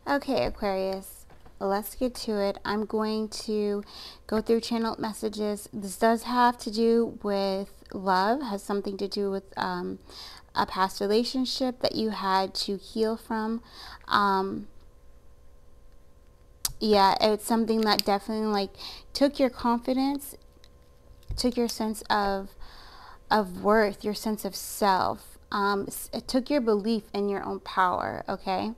Okay, Aquarius, let's get to it. I'm going to go through channeled messages. This does have to do with love, has something to do with a past relationship that you had to heal from. Yeah, it's something that definitely like took your confidence, took your sense of worth, your sense of self. It took your belief in your own power. Okay,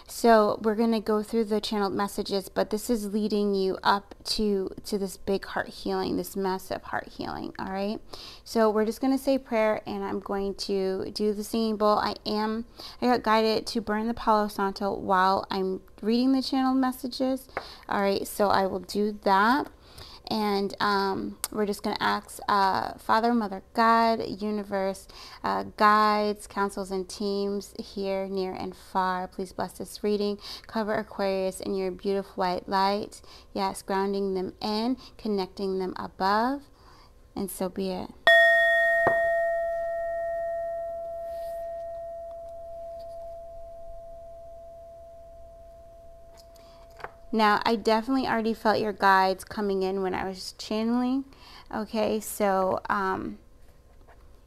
so we're going to go through the channeled messages, but this is leading you up to this big heart healing, this massive heart healing. All right, so we're just going to say prayer, and I'm going to do the singing bowl. I got guided to burn the Palo Santo while I'm reading the channeled messages. All right, so I will do that. And we're just going to ask Father, Mother, God, Universe, guides, councils, and teams here, near, and far. Please bless this reading. Cover Aquarius in your beautiful white light. Yes, grounding them in, connecting them above. And so be it. Now, I definitely already felt your guides coming in when I was channeling. Okay, so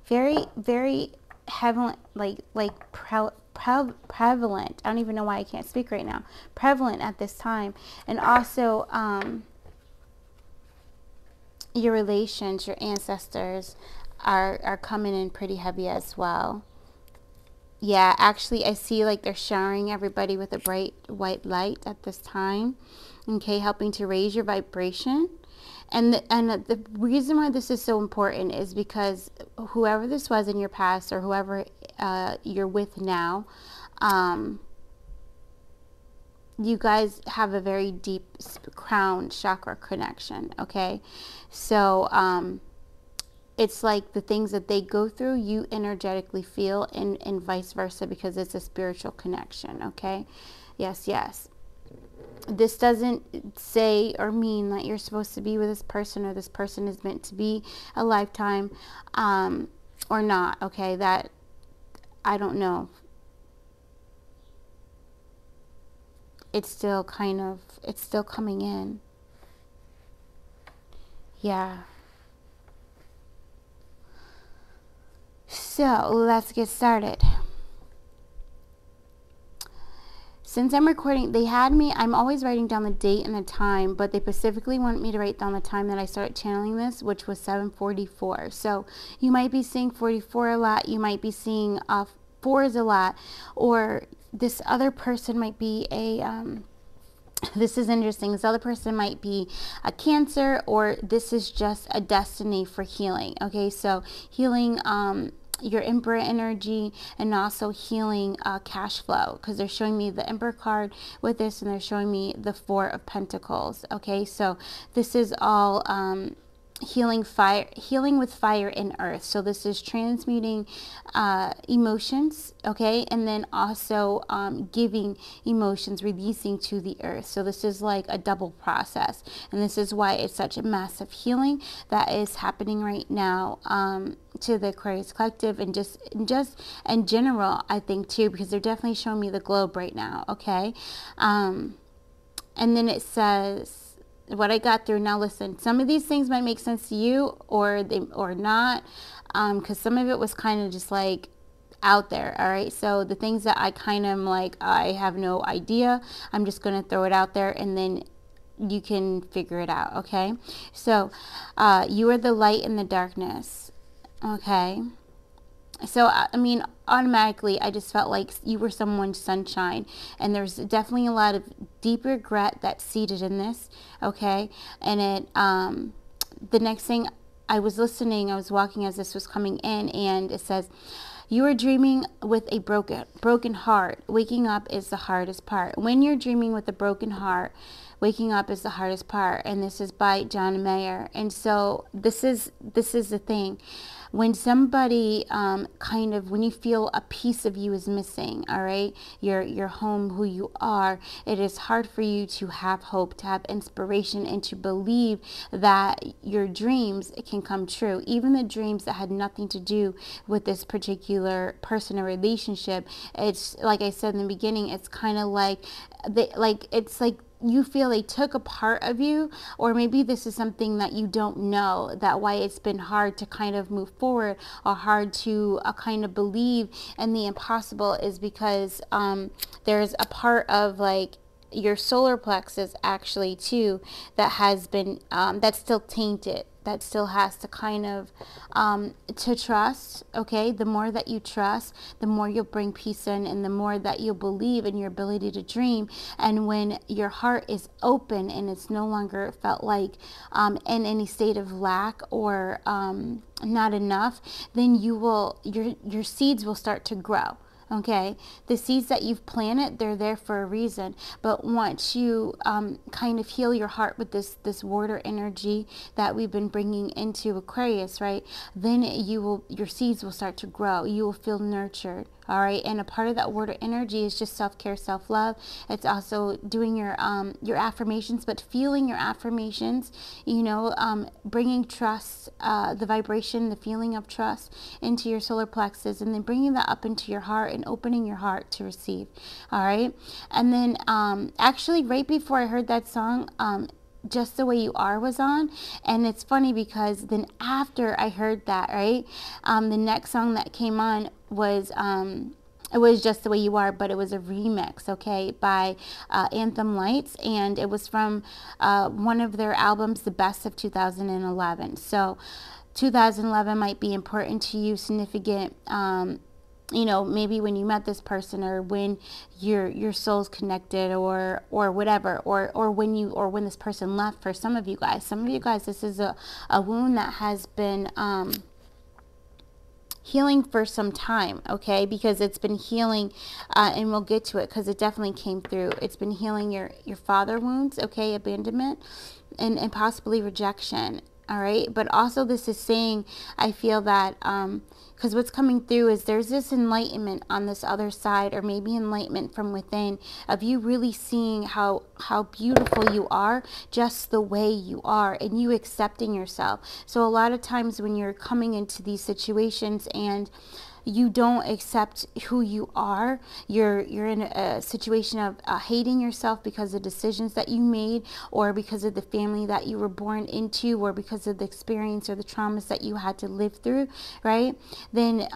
very, very prevalent, prevalent. I don't even know why I can't speak right now. Prevalent at this time. And also your relations, your ancestors are coming in pretty heavy as well. Yeah, actually, I see like they're showering everybody with a bright white light at this time. Okay, helping to raise your vibration. And the reason why this is so important is because whoever this was in your past, or whoever you're with now, you guys have a very deep crown chakra connection. Okay, so it's like the things that they go through, you energetically feel, and vice versa, because it's a spiritual connection. Okay, yes, yes. This doesn't say or mean that you're supposed to be with this person, or this person is meant to be a lifetime, or not. Okay, that I don't know. It's still it's still coming in. Yeah. So let's get started. Since I'm recording, they had me, I'm always writing down the date and the time, but they specifically want me to write down the time that I started channeling this, which was 7:44. So you might be seeing 44 a lot, you might be seeing 4s a lot, or this other person might be this is interesting. This other person might be a Cancer, or this is just a destiny for healing. Okay, so healing your Emperor energy, and also healing cash flow, because they're showing me the Emperor card with this, and they're showing me the 4 of Pentacles. Okay, so this is all healing with fire and earth. So this is transmuting emotions, okay, and then also giving emotions, releasing to the earth. So this is like a double process, and this is why it's such a massive healing that is happening right now to the Aquarius collective, and just in general, I think too, because they're definitely showing me the globe right now. Okay, and then it says what I got through. Now listen, some of these things might make sense to you, or not, because some of it was kind of just like out there. All right, so the things that I kind of am like, I have no idea, I'm just going to throw it out there, and then you can figure it out. Okay, so you are the light in the darkness. Okay, so I mean, automatically I just felt like you were someone's sunshine, and there's definitely a lot of deep regret that's seated in this. Okay, and it the next thing, I was listening, I was walking as this was coming in, and it says, you are dreaming with a broken heart. Waking up is the hardest part. When you're dreaming with a broken heart, waking up is the hardest part. And this is by John Mayer. And so this is the thing. when somebody when you feel a piece of you is missing, all right, your home, who you are, it is hard for you to have hope, to have inspiration, and to believe that your dreams can come true. Even the dreams that had nothing to do with this particular person or relationship. It's like I said in the beginning, it's kind of like it's like you feel they took a part of you, or maybe this is something that you don't know, that why it's been hard to kind of move forward, or hard to kind of believe in the impossible, is because there's a part of like your solar plexus actually too that has been that's still tainted, that still has to kind of to trust. Okay, the more that you trust, the more you'll bring peace in, and the more that you'll believe in your ability to dream. And when your heart is open and it's no longer felt like in any state of lack or not enough, then your seeds will start to grow. Okay, the seeds that you've planted, they're there for a reason. But once you kind of heal your heart with this water energy that we've been bringing into Aquarius, right? Then your seeds will start to grow. You will feel nurtured. All right, and a part of that water energy is just self-care, self-love. It's also doing your affirmations, but feeling your affirmations, bringing trust, the vibration, the feeling of trust into your solar plexus, and then bringing that up into your heart and opening your heart to receive. All right, and then actually right before I heard that song, Just the Way You Are was on, and it's funny because then after I heard that, right, the next song that came on was it was Just the Way You Are, but it was a remix, okay, by Anthem Lights, and it was from one of their albums, The Best of 2011. So 2011 might be important to you, significant, maybe when you met this person, or when your soul's connected, or whatever, or when this person left. For some of you guys, this is a wound that has been healing for some time, okay, because it's been healing, and we'll get to it because it definitely came through. It's been healing your father wounds, okay, abandonment, and possibly rejection. All right, but also this is saying, I feel that because what's coming through is there's this enlightenment on this other side, or maybe enlightenment from within, of you really seeing how beautiful you are just the way you are, and you accepting yourself. So a lot of times when you're coming into these situations and you don't accept who you are, you're in a situation of hating yourself because of decisions that you made, or because of the family that you were born into, or because of the experience or the traumas that you had to live through, right? Then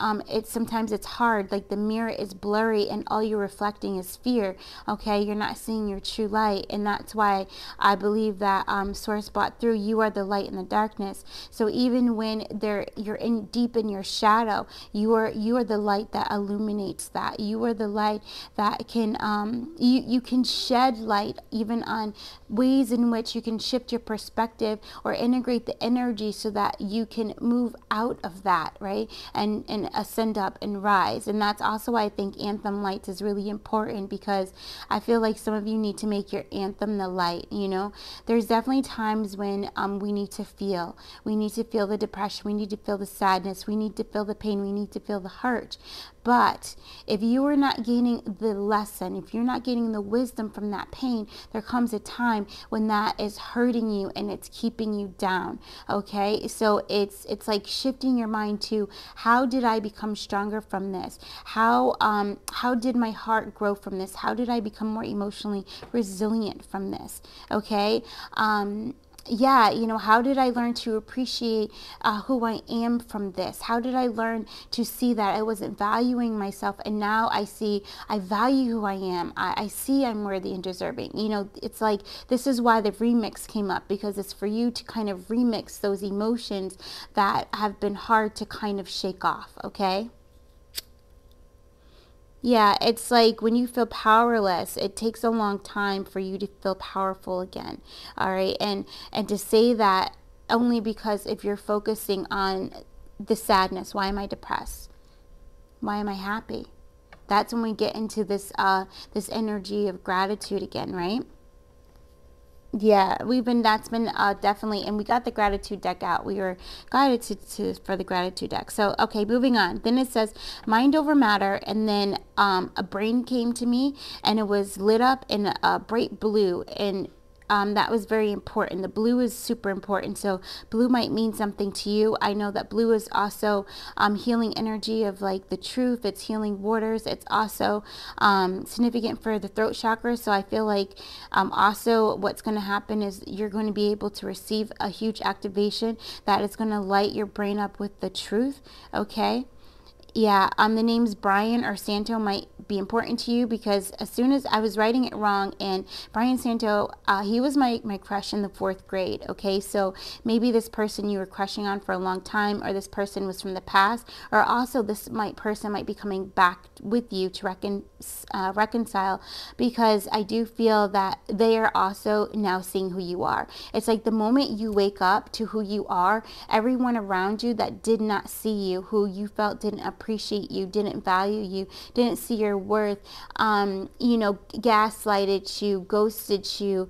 sometimes it's hard, like the mirror is blurry and all you're reflecting is fear, okay? You're not seeing your true light, and that's why I believe that Source brought through, you are the light in the darkness. So even when you're deep in your shadow, you are the light that illuminates that. You are the light that can you can shed light even on ways in which you can shift your perspective or integrate the energy so that you can move out of that, right, and ascend up and rise. And that's also why I think Anthem Lights is really important, because I feel like some of you need to make your anthem the light. There's definitely times when we need to feel the depression, we need to feel the sadness, we need to feel the pain, we need to feel the hurt. But if you are not gaining the lesson, if you're not getting the wisdom from that pain, there comes a time when that is hurting you and it's keeping you down. Okay, so it's like shifting your mind to, how did I become stronger from this? How did my heart grow from this? How did I become more emotionally resilient from this? Okay, how did I learn to appreciate who I am from this? How did I learn to see that I wasn't valuing myself, and now I see I value who I am. I see I'm worthy and deserving. It's like, this is why the remix came up, because it's for you to kind of remix those emotions that have been hard to kind of shake off, okay? Yeah, it's like when you feel powerless, it takes a long time for you to feel powerful again. All right. And to say that only because if you're focusing on the sadness, why am I depressed? Why am I happy? That's when we get into this this energy of gratitude again, right? Yeah, that's been definitely, and we got the gratitude deck out. We were guided for the gratitude deck. So, okay, moving on. Then it says mind over matter, and then a brain came to me, and it was lit up in a bright blue, and that was very important. The blue is super important. So blue might mean something to you. I know that blue is also healing energy of like the truth. It's healing waters. It's also significant for the throat chakra. So I feel like also what's going to happen is you're going to be able to receive a huge activation that is going to light your brain up with the truth. Okay. Yeah, the names Brian or Santo might be important to you, because as soon as I was writing it wrong, and Brian Santo, he was my crush in the 4th grade, okay? So maybe this person you were crushing on for a long time, or this person was from the past, or also this person might be coming back with you to reconcile, because I do feel that they are also now seeing who you are. It's like the moment you wake up to who you are, everyone around you that did not see you, who you felt didn't appreciate you, didn't value you, didn't see your worth, gaslighted you, ghosted you,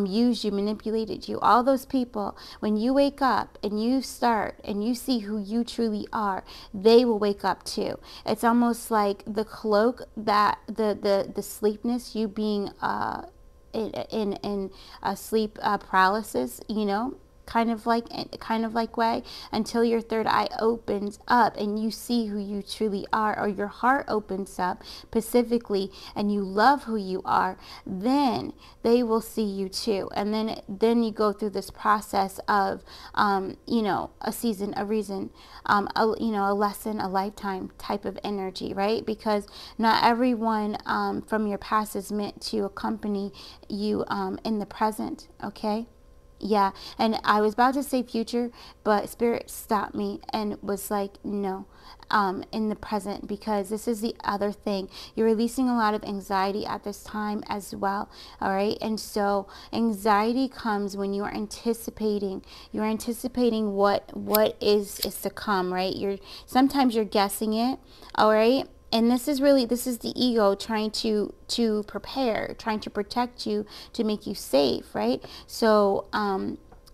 used you, manipulated you, all those people, when you wake up and you start and you see who you truly are, they will wake up too. It's almost like the cloak that the sleepness, you being in a sleep paralysis, kind of like way, until your third eye opens up and you see who you truly are, or your heart opens up specifically and you love who you are, then they will see you too. And then you go through this process of a season, a reason, a lesson, a lifetime type of energy, right? Because not everyone from your past is meant to accompany you in the present. Okay. Yeah, and I was about to say future, but Spirit stopped me and was like, no, in the present, because this is the other thing. You're releasing a lot of anxiety at this time as well, all right? And so anxiety comes when you're anticipating what is to come, right? Sometimes you're guessing it, all right? And this is the ego trying to prepare, trying to protect you, to make you safe, right? So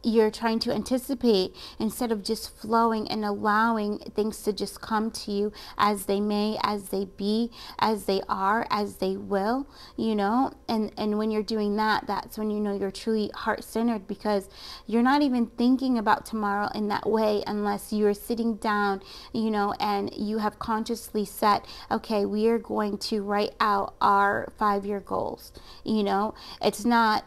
you're trying to anticipate instead of just flowing and allowing things to just come to you as they may, as they be, as they are, as they will, and when you're doing that, that's when you're truly heart-centered, because you're not even thinking about tomorrow in that way unless you're sitting down, and you have consciously set, okay, we are going to write out our 5-year goals. It's not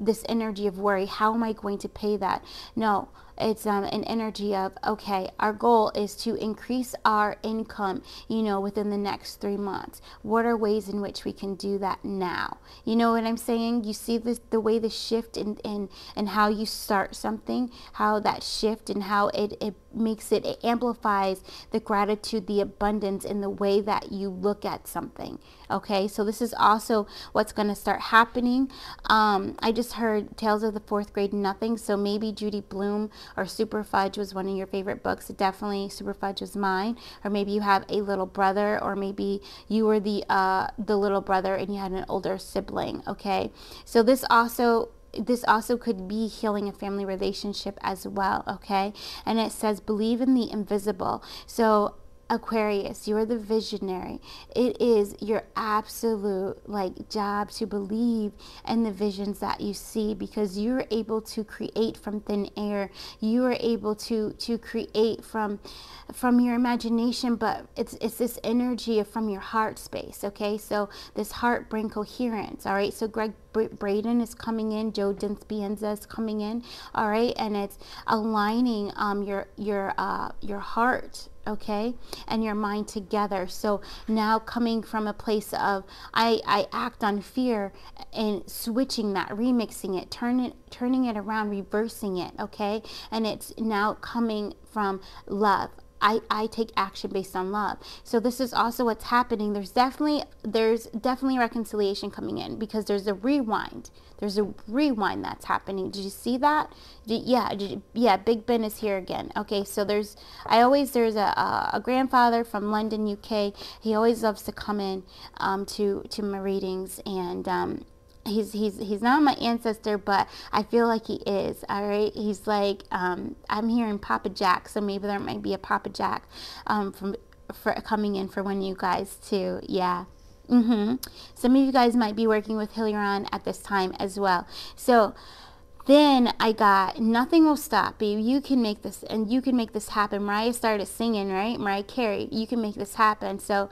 this energy of worry, how am I going to pay that? No, it's an energy of, okay, our goal is to increase our income, within the next 3 months. What are ways in which we can do that now? You know what I'm saying? You see the way the shift in how you start something, how that shift and how it makes it amplifies the gratitude, the abundance in the way that you look at something. Okay, so this is also what's going to start happening. I just heard Tales of the 4th Grade Nothing, so maybe Judy Blume or Super Fudge was one of your favorite books. Definitely Super Fudge was mine. Or maybe you have a little brother, or maybe you were the little brother and you had an older sibling. Okay, so this also could be healing a family relationship as well, okay? And it says, believe in the invisible. So Aquarius, you're the visionary. It is your absolute job to believe in the visions that you see, because you're able to create from thin air. You are able to create from your imagination, but it's this energy from your heart space, okay? So this heart brain coherence, all right? So Greg Braden is coming in, Joe Dispenza is coming in, all right? And it's aligning your heart, okay, and your mind together. So now coming from a place of I act on fear, and switching that, remixing it, turning it around, reversing it, okay? And it's now coming from love. I take action based on love. So this is also what's happening. There's definitely reconciliation coming in, because there's a rewind. There's a rewind that's happening. Did you see that? Yeah, Big Ben is here again. Okay, so there's a grandfather from London, UK. He always loves to come in to my readings, and he's not my ancestor, but I feel like he is. All right, he's like, I'm hearing Papa Jack, so maybe there might be a Papa Jack for coming in for one of you guys too. Yeah. Some of you guys might be working with Hilarion at this time as well. So then I got Nothing Will Stop You. You can make this, and you can make this happen. Mariah started singing, right? Mariah Carey, you can make this happen. So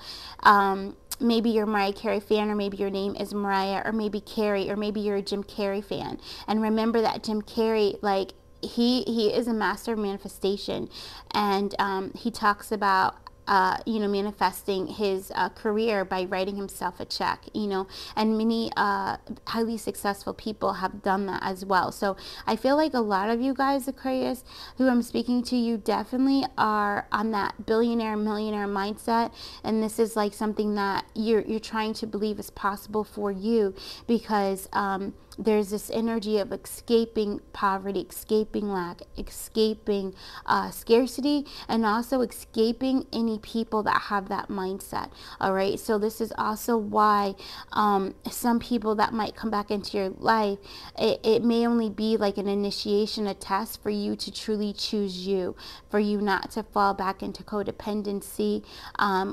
maybe you're a Mariah Carey fan, or maybe your name is Mariah, or maybe Carey, or maybe you're a Jim Carrey fan. And remember that Jim Carrey, like, he is a master of manifestation, and he talks about manifesting his career by writing himself a check, and many highly successful people have done that as well. So I feel like a lot of you guys, Aquarius, who I'm speaking to, you definitely are on that billionaire, millionaire mindset, and this is like something that you're trying to believe is possible for you, because there's this energy of escaping poverty, escaping lack, escaping scarcity, and also escaping any people that have that mindset. All right, so this is also why some people that might come back into your life, it may only be like an initiation, a test for you to truly choose you, for you not to fall back into codependency,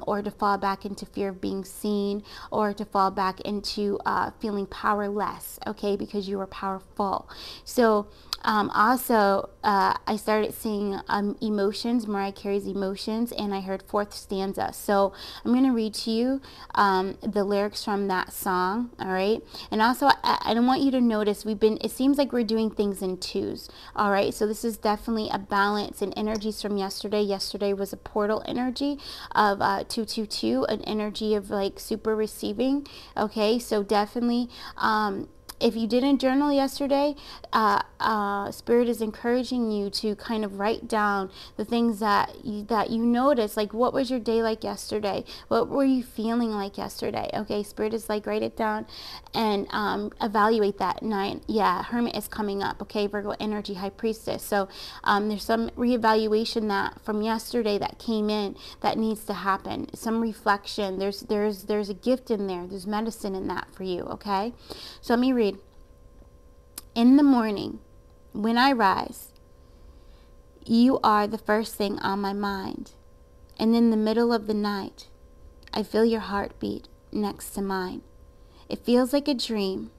or to fall back into fear of being seen, or to fall back into feeling powerless, okay, because you are powerful. So also, I started seeing Emotions, Mariah Carey's Emotions, and I heard fourth stanza. So I'm going to read to you the lyrics from that song, all right? And also, I want you to notice it seems like we're doing things in twos, all right? So this is definitely a balance and energies from yesterday. Yesterday was a portal energy of 222, an energy of like super receiving, okay? So definitely, if you didn't journal yesterday, Spirit is encouraging you to kind of write down the things that you noticed. Like, what was your day like yesterday? What were you feeling like yesterday? Okay, Spirit is like, write it down and evaluate that. 9, yeah, Hermit is coming up. Okay, Virgo energy, High Priestess. So there's some reevaluation that from yesterday that came in that needs to happen. Some reflection. There's a gift in there. There's medicine in that for you. Okay, so let me read. In the morning, when I rise, you are the first thing on my mind. And in the middle of the night, I feel your heartbeat next to mine. It feels like a dream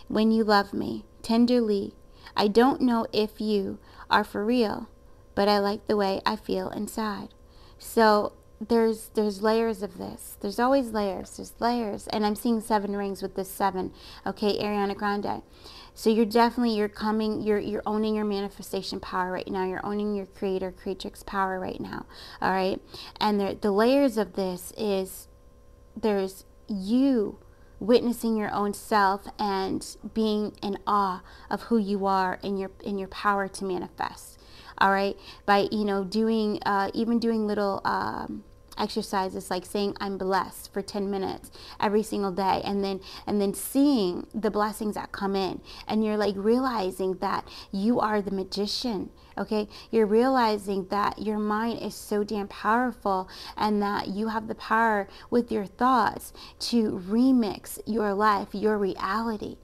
when you love me tenderly. I don't know if you are for real, but I like the way I feel inside. So there's layers of this. There's always layers. There's layers. And I'm seeing 7 rings with this 7. Okay, Ariana Grande. So you're owning your manifestation power right now. You're owning your creatrix power right now. All right. And the layers of this is, there's you witnessing your own self and being in awe of who you are and your power to manifest. All right. By, doing little exercises like saying I'm blessed for 10 minutes every single day, and then seeing the blessings that come in, and you're like realizing that you are the magician. Okay, you're realizing that your mind is so damn powerful, and that you have the power with your thoughts to remix your life, your reality.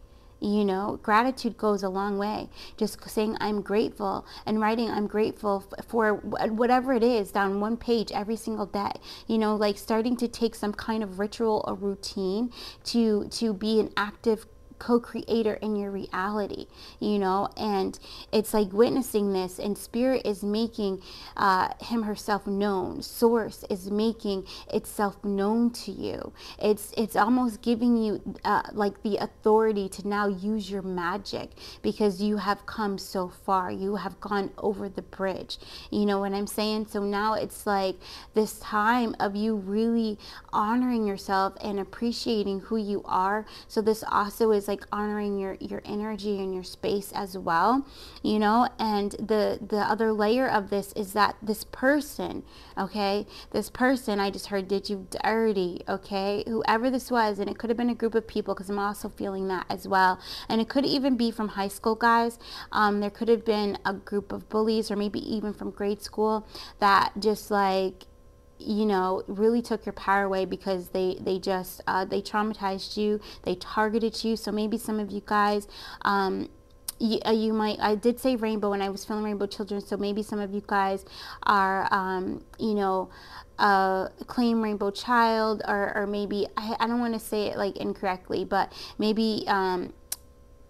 Gratitude goes a long way. Just saying I'm grateful and writing I'm grateful for whatever it is down one page every single day. Like starting to take some kind of ritual or routine to be an active co-creator in your reality, and it's like witnessing this, and Spirit is making herself known. Source is making itself known to you. It's almost giving you like the authority to now use your magic, because you have come so far. You have gone over the bridge. You know what I'm saying? So now it's like this time of you really honoring yourself and appreciating who you are. So this also is like honoring your energy and your space as well, and the other layer of this is that this person, I just heard did you dirty, okay, whoever this was, and it could have been a group of people, because I'm also feeling that as well, and it could even be from high school, guys. There could have been a group of bullies, or maybe even from grade school, that just like you know, really took your power away because they just they traumatized you, they targeted you. So maybe some of you guys, you might, I did say rainbow and I was feeling rainbow children, so maybe some of you guys are you know, claim rainbow child, or maybe I don't want to say it like incorrectly, but maybe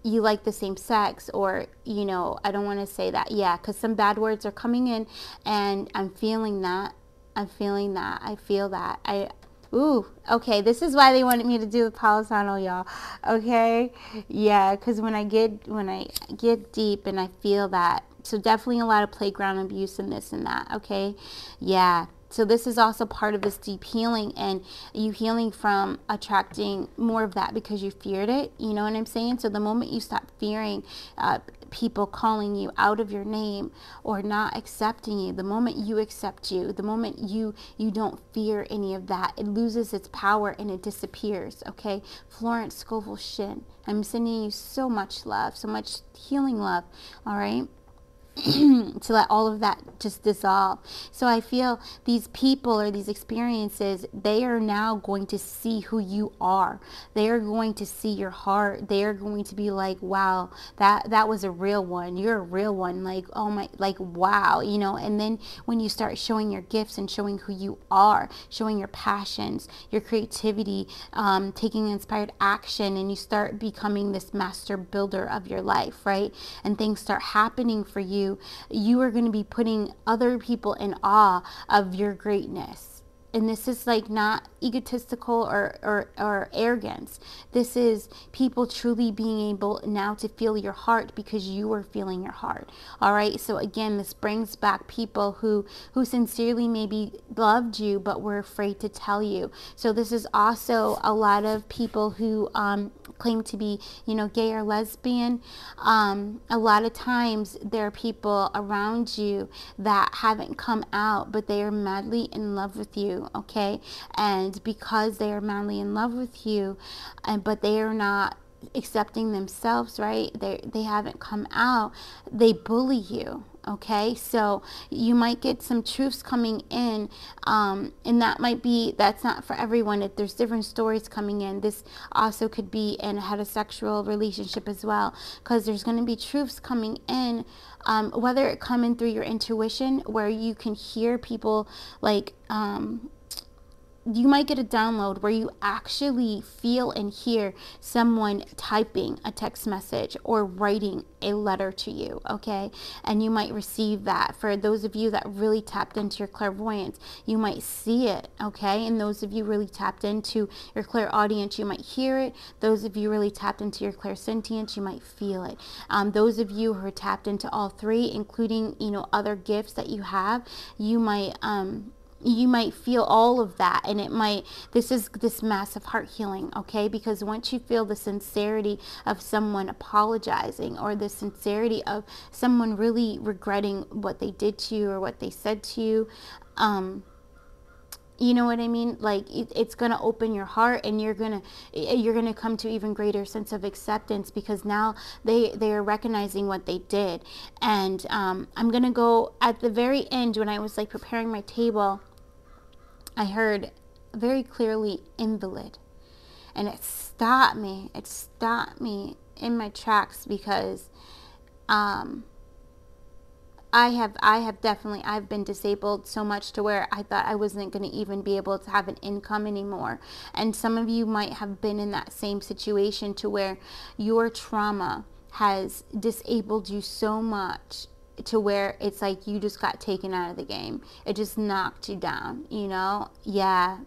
you like the same sex, or, you know, I don't want to say that, yeah, because some bad words are coming in, and I'm feeling that. I feel that. Ooh, okay, this is why they wanted me to do the polytunnel, y'all. Okay, yeah, because when I get deep and I feel that, so definitely a lot of playground abuse and this and that. Okay, yeah. So this is also part of this deep healing, and you healing from attracting more of that because you feared it. You know what I'm saying? So the moment you stop fearing people calling you out of your name or not accepting you, the moment you accept you, the moment you don't fear any of that, it loses its power and it disappears. Okay, Florence Scovel Shin, I'm sending you so much love, so much healing love. All right. To let all of that just dissolve. So I feel these people or these experiences, they are now going to see who you are. They are going to see your heart. They are going to be like, wow, that was a real one. You're a real one. Like, oh my, like, wow, you know. And then when you start showing your gifts and showing who you are, showing your passions, your creativity, taking inspired action, and you start becoming this master builder of your life, right? And things start happening for you, you are going to be putting other people in awe of your greatness. And this is like not egotistical or arrogance. This is people truly being able now to feel your heart because you are feeling your heart. All right. So again, this brings back people who sincerely maybe loved you but were afraid to tell you. So this is also a lot of people who claim to be, you know, gay or lesbian. A lot of times there are people around you that haven't come out, but they are madly in love with you. Okay. And because they are madly in love with you, but they are not accepting themselves, right? They haven't come out. They bully you. Okay, so you might get some truths coming in, and that's not for everyone. If there's different stories coming in, this also could be in a heterosexual relationship as well, because there's going to be truths coming in, whether it come in through your intuition, where you can hear people like, you might get a download where you actually feel and hear someone typing a text message or writing a letter to you, okay? And you might receive that. For those of you that really tapped into your clairvoyance, you might see it, okay? And those of you really tapped into your clairaudience, you might hear it. Those of you really tapped into your clairsentience, you might feel it. Those of you who are tapped into all three, including, you know, other gifts that you have, you might feel all of that, and this is this massive heart healing, okay? Because once you feel the sincerity of someone apologizing, or the sincerity of someone really regretting what they did to you or what they said to you, you know what I mean? Like it's going to open your heart, and you're going to come to even greater sense of acceptance, because now they are recognizing what they did. And I'm going to go at the very end, when I was like preparing my table, I heard very clearly invalid, and it stopped me in my tracks, because I've been disabled so much to where I thought I wasn't going to even be able to have an income anymore. And some of you might have been in that same situation, to where your trauma has disabled you so much to where it's like you just got taken out of the game. It just knocked you down, you know? Yeah.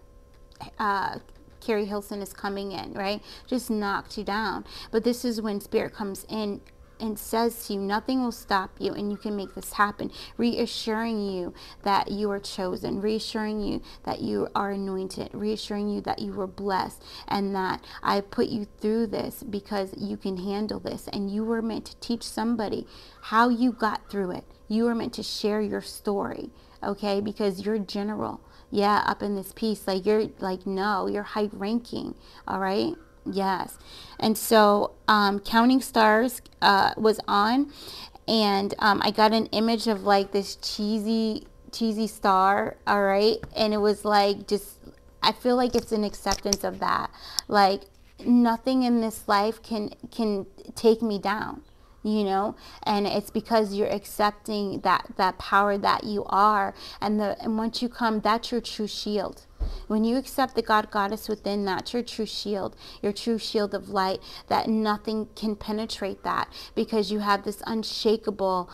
Carrie Hilson is coming in, right? Just knocked you down. But this is when Spirit comes in and says to you, nothing will stop you, and you can make this happen, reassuring you that you are chosen, reassuring you that you are anointed, reassuring you that you were blessed, and that I put you through this because you can handle this, and you were meant to teach somebody how you got through it. You were meant to share your story, okay? Because you're general, yeah, up in this piece, like you're like, no, you're high ranking, all right? Yes. And so Counting Stars was on, and I got an image of like this cheesy cheesy star, all right? And it was like, just, I feel like it's an acceptance of that. Like, nothing in this life can take me down, you know, and it's because you're accepting that power that you are, and once you come, that's your true shield. When you accept the God Goddess within, that's your true shield of light, that nothing can penetrate that, because you have this unshakable,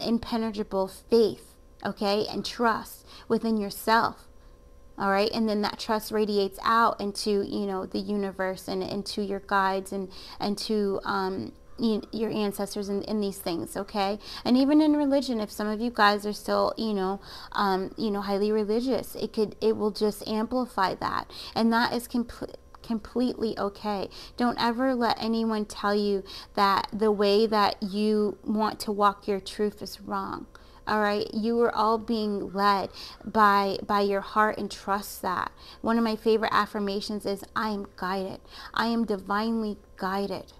impenetrable faith, okay, and trust within yourself. All right, and then that trust radiates out into, you know, the universe, and into your guides, and to your ancestors, and these things, okay? And even in religion, if some of you guys are still, you know, highly religious, it will just amplify that, and that is completely okay. Don't ever let anyone tell you that the way that you want to walk your truth is wrong. All right, you are all being led by your heart, and trust that. One of my favorite affirmations is, I am guided. I am divinely guided.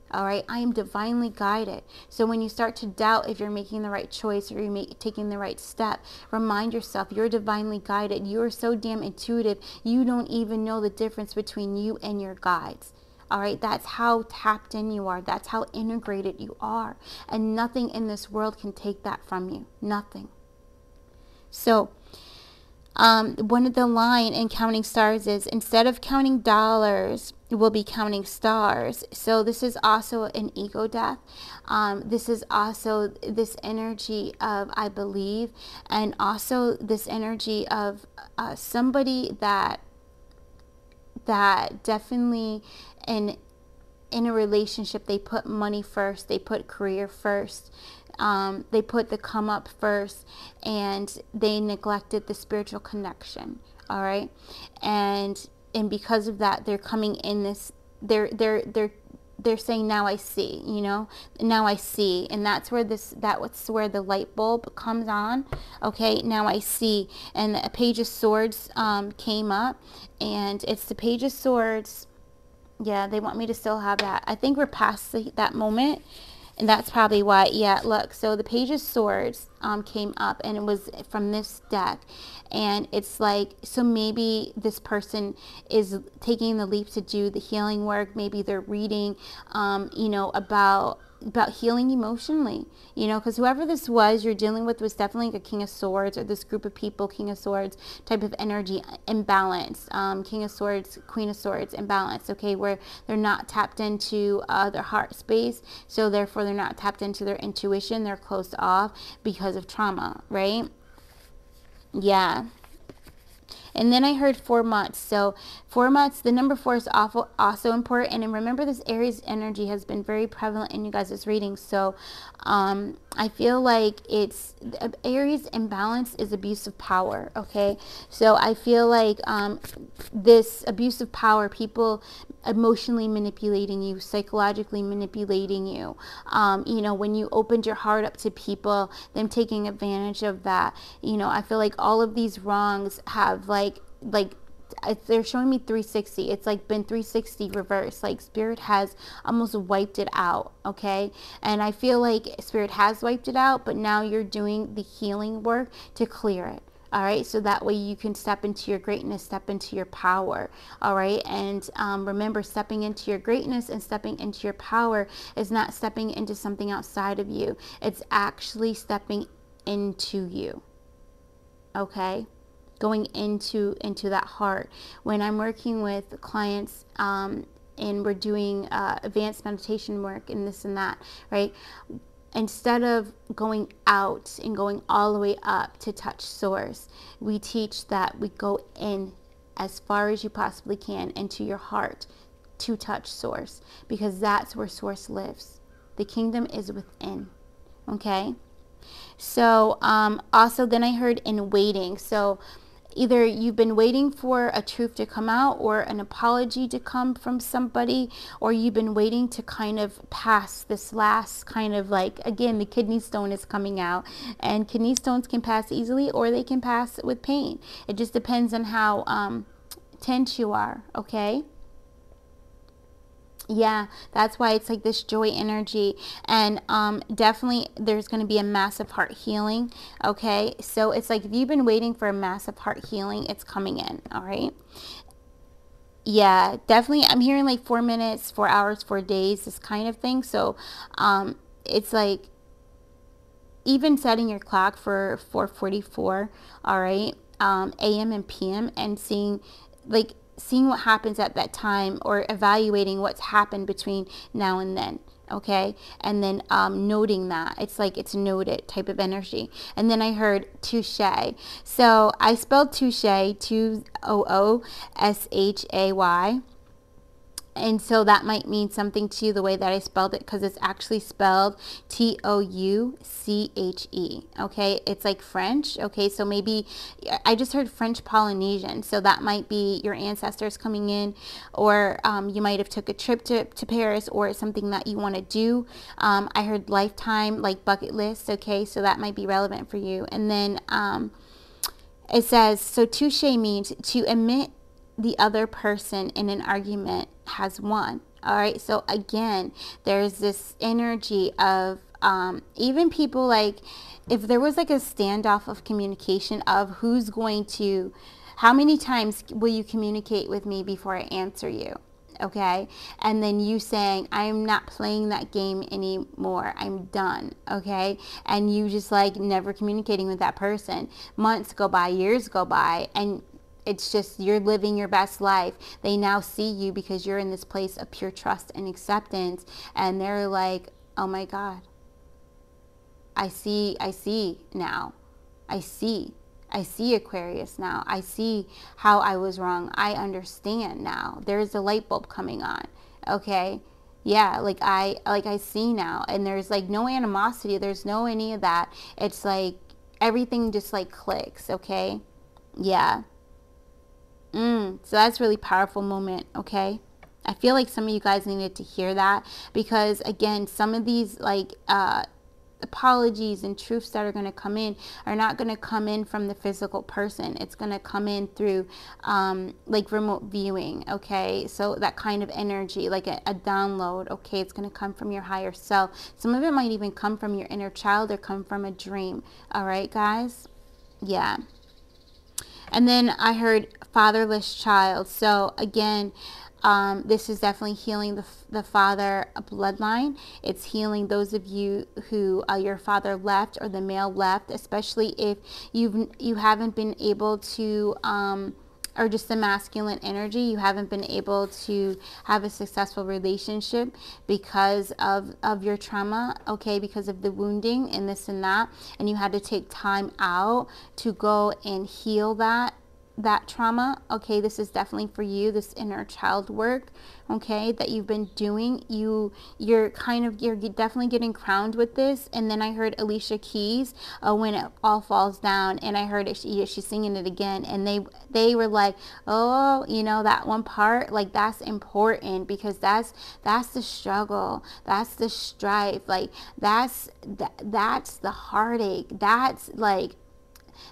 All right, I am divinely guided. So when you start to doubt if you're making the right choice, or you're taking the right step, remind yourself you're divinely guided. You are so damn intuitive, you don't even know the difference between you and your guides. All right, that's how tapped in you are. That's how integrated you are. And nothing in this world can take that from you. Nothing. So, one of the line in counting stars is, instead of counting dollars, we'll be counting stars. So this is also an ego death. This is also this energy of I believe, and also this energy of somebody that definitely in a relationship, they put money first, they put career first, they put the come up first, and they neglected the spiritual connection. All right, and because of that, they're coming in this, they're saying, now I see, you know, now I see. And that's where that's where the light bulb comes on. Okay, now I see. And a Page of Swords came up, and it's the Page of Swords. Yeah, they want me to still have that. I think we're past that moment, and that's probably why. Yeah, look, so the Page of Swords came up, and it was from this deck. And it's like, so maybe this person is taking the leap to do the healing work. Maybe they're reading, you know, about healing emotionally, you know, because whoever this was you're dealing with was definitely a King of Swords, or this group of people, King of Swords type of energy imbalance, King of Swords, Queen of Swords imbalance, okay, where they're not tapped into their heart space, so therefore they're not tapped into their intuition, they're closed off because of trauma, right? Yeah. And then I heard 4 months. So 4 months, the number 4 is also important. And remember, this Aries energy has been very prevalent in you guys' readings. So I feel like it's Aries imbalance is abuse of power. Okay. So I feel like this abuse of power, people emotionally manipulating you, psychologically manipulating you, you know, when you opened your heart up to people, them taking advantage of that. You know, I feel like all of these wrongs have like they're showing me 360. It's like been 360 reverse. Like Spirit has almost wiped it out. Okay. And I feel like Spirit has wiped it out, but now you're doing the healing work to clear it. All right, so that way you can step into your greatness, step into your power. All right, and remember, stepping into your greatness and stepping into your power is not stepping into something outside of you. It's actually stepping into you. Okay, going into that heart. When I'm working with clients, and we're doing advanced meditation work and this and that, right? Instead of going out and going all the way up to touch source, we teach that we go in as far as you possibly can into your heart to touch source, because that's where source lives. The kingdom is within. Okay. So also then I heard in waiting. So either you've been waiting for a truth to come out, or an apology to come from somebody, or you've been waiting to kind of pass this last kind of, like, again, the kidney stone is coming out, and kidney stones can pass easily, or they can pass with pain. It just depends on how tense you are. Okay. Yeah, that's why it's like this joy energy. And definitely there's going to be a massive heart healing. Okay, so it's like if you've been waiting for a massive heart healing, it's coming in. All right. Yeah, definitely. I'm hearing like 4 minutes, 4 hours, 4 days, this kind of thing. So it's like even setting your clock for 4:44, all right, a.m. and p.m. and seeing what happens at that time, or evaluating what's happened between now and then. Okay, and then noting that it's like it's noted type of energy. And then I heard touche. So I spelled touche, Tooshay, and so that might mean something to you the way that I spelled it, because it's actually spelled Touche. Okay, it's like French. Okay, so maybe I just heard French Polynesian, so that might be your ancestors coming in, or you might have took a trip to Paris, or it's something that you want to do. I heard lifetime, like bucket list. Okay, so that might be relevant for you. And then it says, so touche means to admit the other person in an argument has won. All right, so again, there's this energy of even people, like if there was like a standoff of communication of who's going to, how many times will you communicate with me before I answer you? Okay, and then you saying, I'm not playing that game anymore, I'm done. Okay, and you just like never communicating with that person. Months go by, years go by, and it's just you're living your best life. They now see you because you're in this place of pure trust and acceptance, and they're like, oh my God, I see now. I see Aquarius now. I see how I was wrong. I understand now. There's a light bulb coming on. Okay. Yeah, like I see now. And there's like no animosity. There's no any of that. It's like everything just like clicks. Okay. Yeah. So that's a really powerful moment. Okay. I feel like some of you guys needed to hear that, because again, some of these like apologies and truths that are going to come in are not going to come in from the physical person. It's going to come in through like remote viewing. Okay, so that kind of energy, like a download. Okay, it's going to come from your higher self. Some of it might even come from your inner child or come from a dream. All right, guys. Yeah. And then I heard fatherless child. So again, this is definitely healing the father bloodline. It's healing those of you who your father left, or the male left, especially if you haven't been able to or just the masculine energy, you haven't been able to have a successful relationship because of your trauma, okay, because of the wounding and this and that, and you had to take time out to go and heal that trauma. Okay, this is definitely for you, this inner child work, okay, that you've been doing. You're definitely getting crowned with this. And then I heard Alicia Keys, When It All Falls Down, and I heard she's singing it again, and they were like, oh, you know, that one part, like that's important, because that's the struggle, that's the strife, like that's the heartache,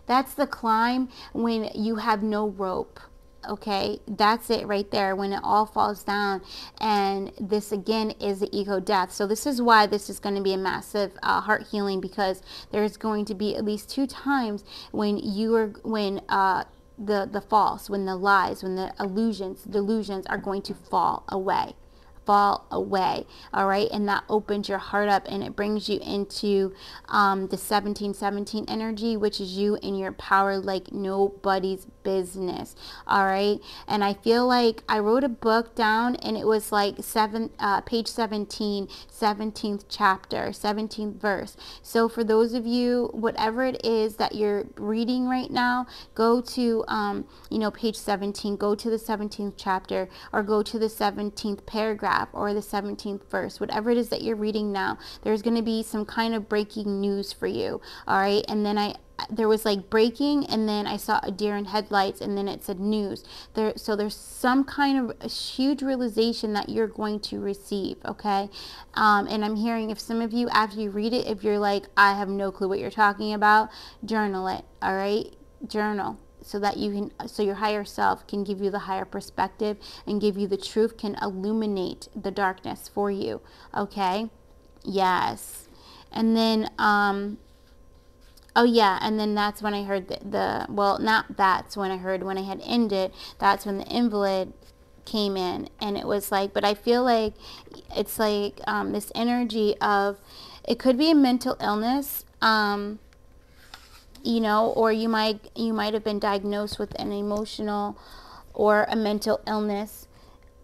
that's the climb when you have no rope. Okay, that's it right there, when it all falls down. And this again is the ego death. So this is why this is going to be a massive heart healing, because there's going to be at least 2 times when the false, when the lies, when the delusions are going to fall away. All right, and that opens your heart up, and it brings you into the 1717 energy, which is you in your power like nobody's business. All right, and I feel like I wrote a book down, and it was like page 17, 17th chapter, 17th verse. So for those of you, whatever it is that you're reading right now, go to page 17, go to the 17th chapter, or go to the 17th paragraph, or the 17th verse, whatever it is that you're reading now. There's going to be some kind of breaking news for you. All right, and then there was like breaking, and then I saw a deer in headlights, and then it said news there. So there's some kind of a huge realization that you're going to receive. Okay, and I'm hearing, if some of you, after you read it, if you're like, I have no clue what you're talking about, journal it. All right, journal. so that you can, so your higher self can give you the higher perspective and give you the truth, can illuminate the darkness for you. Okay. Yes. And then oh yeah, and then that's when I heard well, not that's when I heard, when I had ended, that's when the invalid came in. And it was like, but I feel like it's like this energy of, it could be a mental illness, you know, or you might have been diagnosed with an emotional or a mental illness,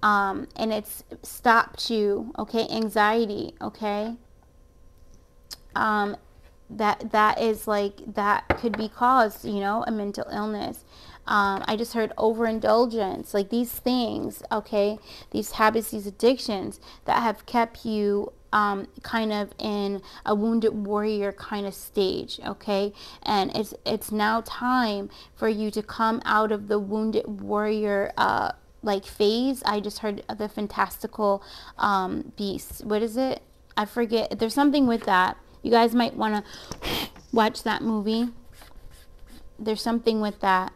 and it's stopped you, okay, anxiety, okay, that is like, that could be caused, you know, a mental illness. I just heard overindulgence, like these things, okay, these habits, these addictions that have kept you kind of in a wounded warrior kind of stage, okay, and it's now time for you to come out of the wounded warrior like phase. I just heard the fantastical beasts. What is it? I forget. There's something with that. You guys might want to watch that movie. There's something with that.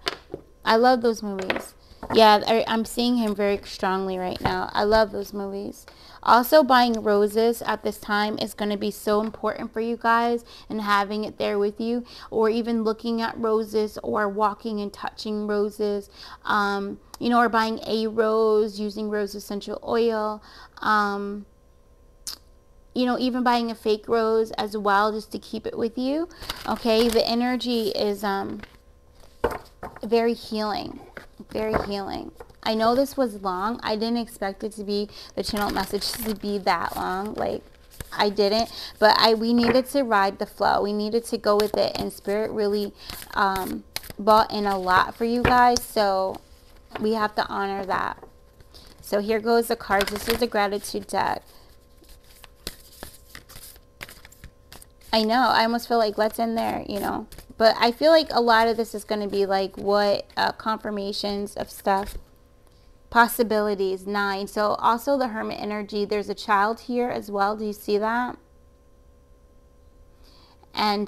I love those movies. Yeah, I'm seeing him very strongly right now. I love those movies. Also, buying roses at this time is going to be so important for you guys, and having it there with you, or even looking at roses, or walking and touching roses, you know, or buying a rose, using rose essential oil, you know, even buying a fake rose as well, just to keep it with you. Okay, the energy is very healing, very healing. I know this was long. I didn't expect it to be, the channel message to be that long. Like, I didn't, but we needed to ride the flow. We needed to go with it, and Spirit really brought in a lot for you guys, so we have to honor that. So here goes the cards. This is a gratitude deck. I know, I almost feel like let's end there, you know, but I feel like a lot of this is going to be like what confirmations of stuff. Possibilities, 9. So also the Hermit energy, there's a child here as well. Do you see that? And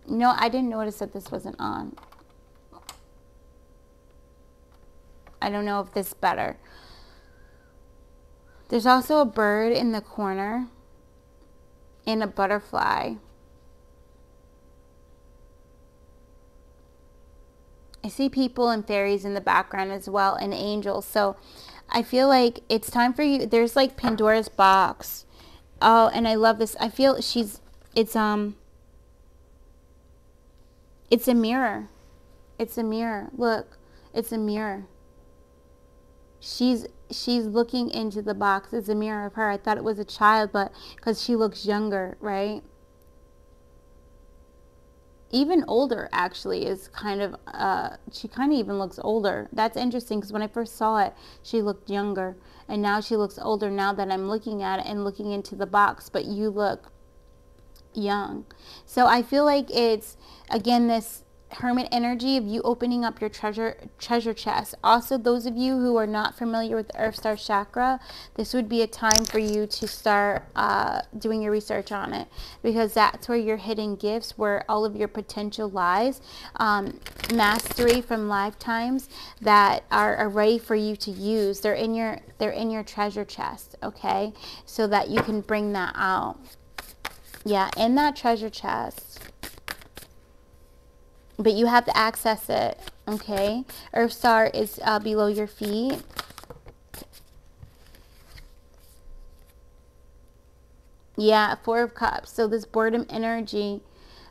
no, I didn't notice that this wasn't on. I don't know if this is better. There's also a bird in the corner and a butterfly. I see people and fairies in the background as well, and angels. So I feel like it's time for you. There's like Pandora's box. Oh, and I love this. I feel it's a mirror. It's a mirror. Look, it's a mirror. She's looking into the box. It's a mirror of her. I thought it was a child, but because she looks younger, right? Even older, actually, is kind of, she kind of even looks older. That's interesting, because when I first saw it, she looked younger. And now she looks older now that I'm looking at it and looking into the box. But you look young. So I feel like it's, again, this Hermit energy of you opening up your treasure chest. Also, those of you who are not familiar with the Earth Star chakra, this would be a time for you to start doing your research on it, because that's where your hidden gifts, where all of your potential lies, mastery from lifetimes that are ready for you to use. They're in your treasure chest, okay, so that you can bring that out. Yeah, in that treasure chest. But you have to access it, okay? Earth Star is below your feet. Yeah, 4 of Cups. So this boredom energy,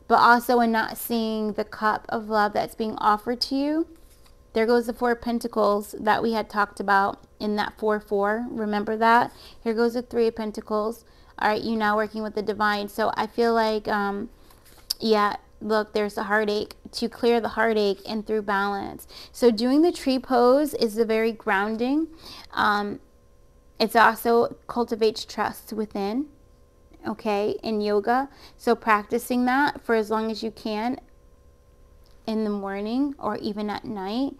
but also in not seeing the cup of love that's being offered to you. There goes the 4 of Pentacles that we had talked about in that 4-4. Remember that? Here goes the 3 of Pentacles. All right, you now working with the divine. So I feel like, yeah, look, there's a heartache, to clear the heartache and through balance. So doing the tree pose is a very grounding. It's also cultivates trust within, okay, in yoga. So practicing that for as long as you can in the morning or even at night,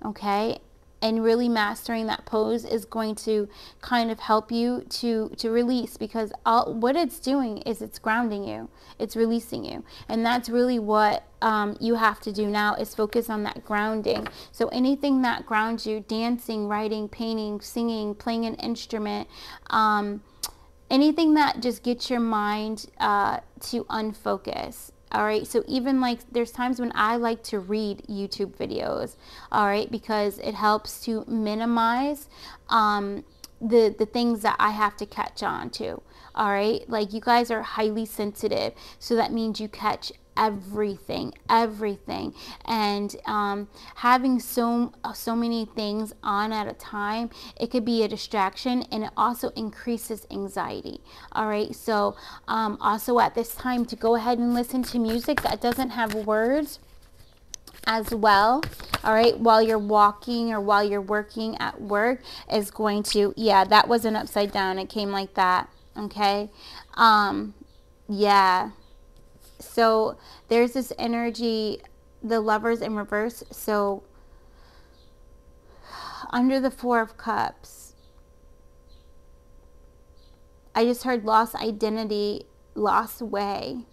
okay, and really mastering that pose is going to kind of help you to release, because what it's doing is it's grounding you, it's releasing you. And that's really what you have to do now, is focus on that grounding. So anything that grounds you, dancing, writing, painting, singing, playing an instrument, anything that just gets your mind to unfocus. All right, so even like there's times when I like to read YouTube videos, all right, because it helps to minimize the things that I have to catch on to. All right, like you guys are highly sensitive, so that means you catch everything, and having so many things on at a time, it could be a distraction, and it also increases anxiety. All right, so also at this time, to go ahead and listen to music that doesn't have words as well, all right, while you're walking or while you're working at work, is going to, yeah, that wasn't upside down, it came like that. Okay, yeah. So there's this energy, the Lovers in reverse. So under the Four of Cups, I just heard lost identity, lost way.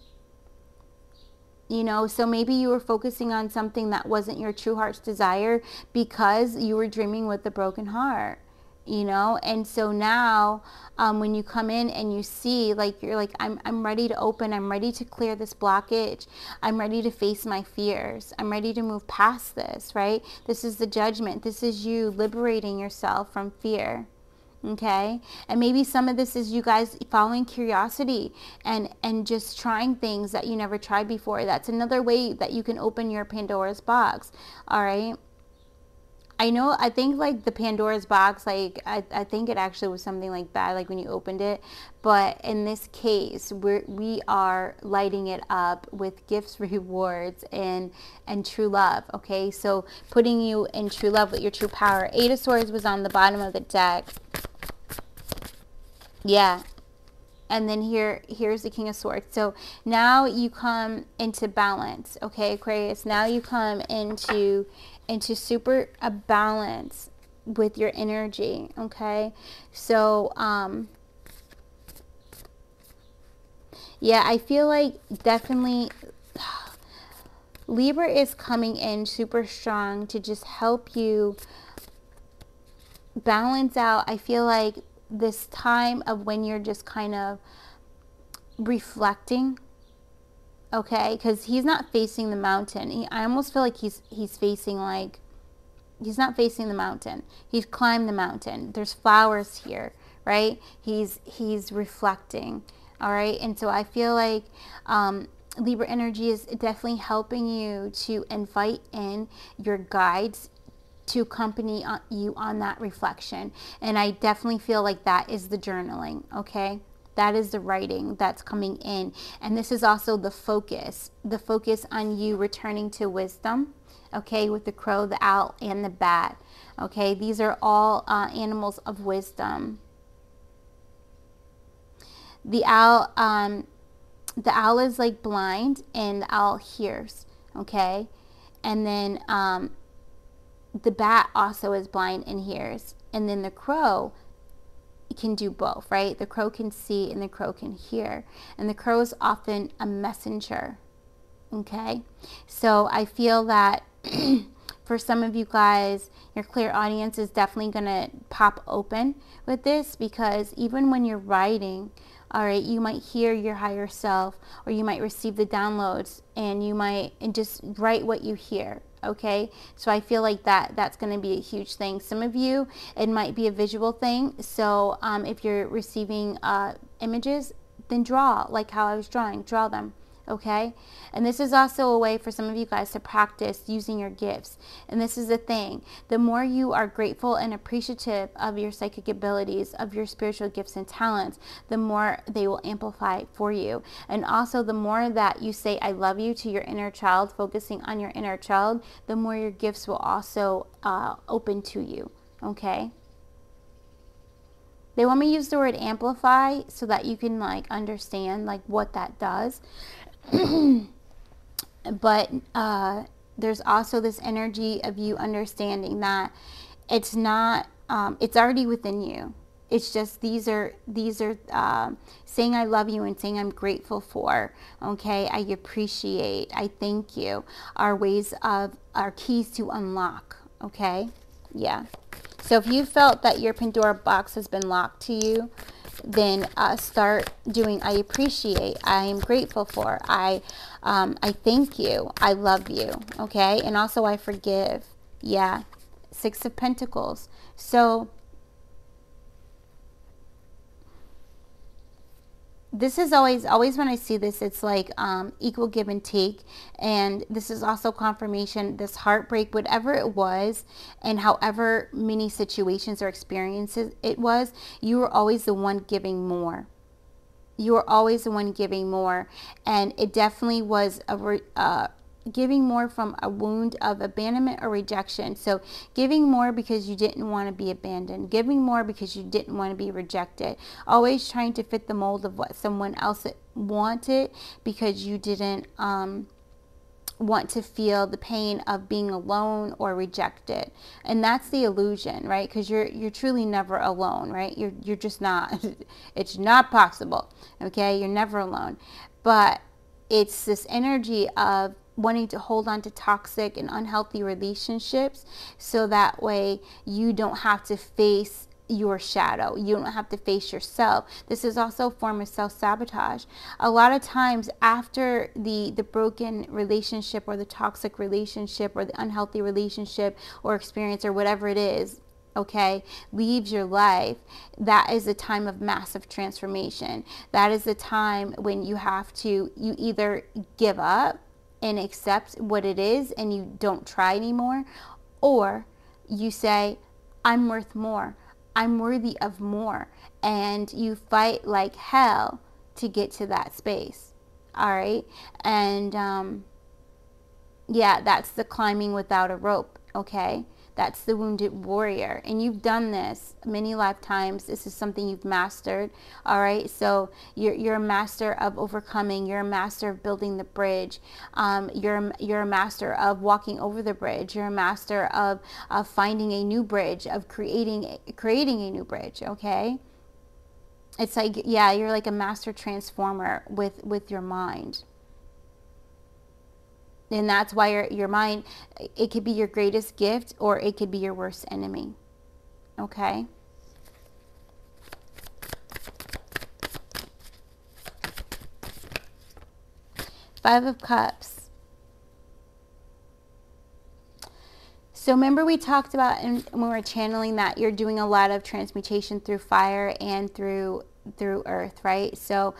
You know, so maybe you were focusing on something that wasn't your true heart's desire because you were dreaming with a broken heart. You know, and so now when you come in and you see, like, you're like, I'm ready to open, I'm ready to clear this blockage, I'm ready to face my fears, I'm ready to move past this, right? This is the Judgment. This is you liberating yourself from fear. Okay, and maybe some of this is you guys following curiosity and just trying things that you never tried before. That's another way that you can open your Pandora's box. All right, I think like the Pandora's box, like I think it actually was something like that, like when you opened it. But in this case, we are lighting it up with gifts, rewards, and true love. Okay, so putting you in true love with your true power. Eight of Swords was on the bottom of the deck. Yeah. And then here's the King of Swords. So now you come into balance, okay, Aquarius? Now you come into super balance with your energy, okay? So yeah, I feel like definitely Libra is coming in super strong to just help you balance out. I feel like this time of when you're just kind of reflecting, okay, because he's not facing the mountain. I almost feel like he's facing, like, he's not facing the mountain. He's climbed the mountain. There's flowers here, right? He's reflecting, all right? And so I feel like Libra energy is definitely helping you to invite in your guides to accompany you on that reflection. And I definitely feel like that is the journaling, okay? That is the writing that's coming in. And this is also the focus on you returning to wisdom, okay, with the crow, the owl, and the bat, okay? These are all animals of wisdom. The owl is like blind, and the owl hears, okay? And then the bat also is blind and hears. And then the crow can do both, right? The crow can see and the crow can hear. And the crow is often a messenger, okay? So I feel that for some of you guys, your clairaudience is definitely going to pop open with this, because even when you're writing, all right, you might hear your higher self, or you might receive the downloads, and you might just write what you hear. Okay, so I feel like that's going to be a huge thing. Some of you, it might be a visual thing. So if you're receiving images, then draw, like how I was drawing. Draw them. Okay, and this is also a way for some of you guys to practice using your gifts. And this is the thing, the more you are grateful and appreciative of your psychic abilities, of your spiritual gifts and talents, the more they will amplify for you. And also the more that you say I love you to your inner child, focusing on your inner child, the more your gifts will also open to you. Okay, they want me to use the word amplify so that you can like understand like what that does. But there's also this energy of you understanding that It's not, it's already within you. It's just these are saying I love you and saying I'm grateful for, okay, I appreciate, I thank you, are ways of, are keys to unlock, okay? Yeah. So if you felt that your Pandora box has been locked to you, then start doing I appreciate, I am grateful for, I thank you, I love you, okay? And also I forgive. Yeah. Six of Pentacles. So this is always when I see this, it's like equal give and take. And this is also confirmation, this heartbreak, whatever it was, and however many situations or experiences it was, you were always the one giving more. You were always the one giving more. And it definitely was giving more from a wound of abandonment or rejection. So giving more because you didn't want to be abandoned, giving more because you didn't want to be rejected, always trying to fit the mold of what someone else wanted because you didn't want to feel the pain of being alone or rejected. And that's the illusion, right? Because you're truly never alone, right? You're just not. It's not possible, okay? You're never alone. But it's this energy of wanting to hold on to toxic and unhealthy relationships so that way you don't have to face your shadow. You don't have to face yourself. This is also a form of self-sabotage. A lot of times after the broken relationship or the toxic relationship or the unhealthy relationship or experience or whatever it is, okay, leaves your life, that is a time of massive transformation. That is the time when you have to, you either give up and accept what it is and you don't try anymore, or you say, I'm worth more. I'm worthy of more. And you fight like hell to get to that space. All right. And yeah, that's the climbing without a rope. Okay. That's the wounded warrior. And you've done this many lifetimes. This is something you've mastered. All right. So you're a master of overcoming. You're a master of building the bridge. You're a master of walking over the bridge. You're a master of finding a new bridge, of creating a new bridge. Okay. It's like, yeah, you're like a master transformer with your mind. And that's why your mind, it could be your greatest gift or it could be your worst enemy. Okay? Five of Cups. So remember we talked about when we were channeling that you're doing a lot of transmutation through fire and through earth, right? So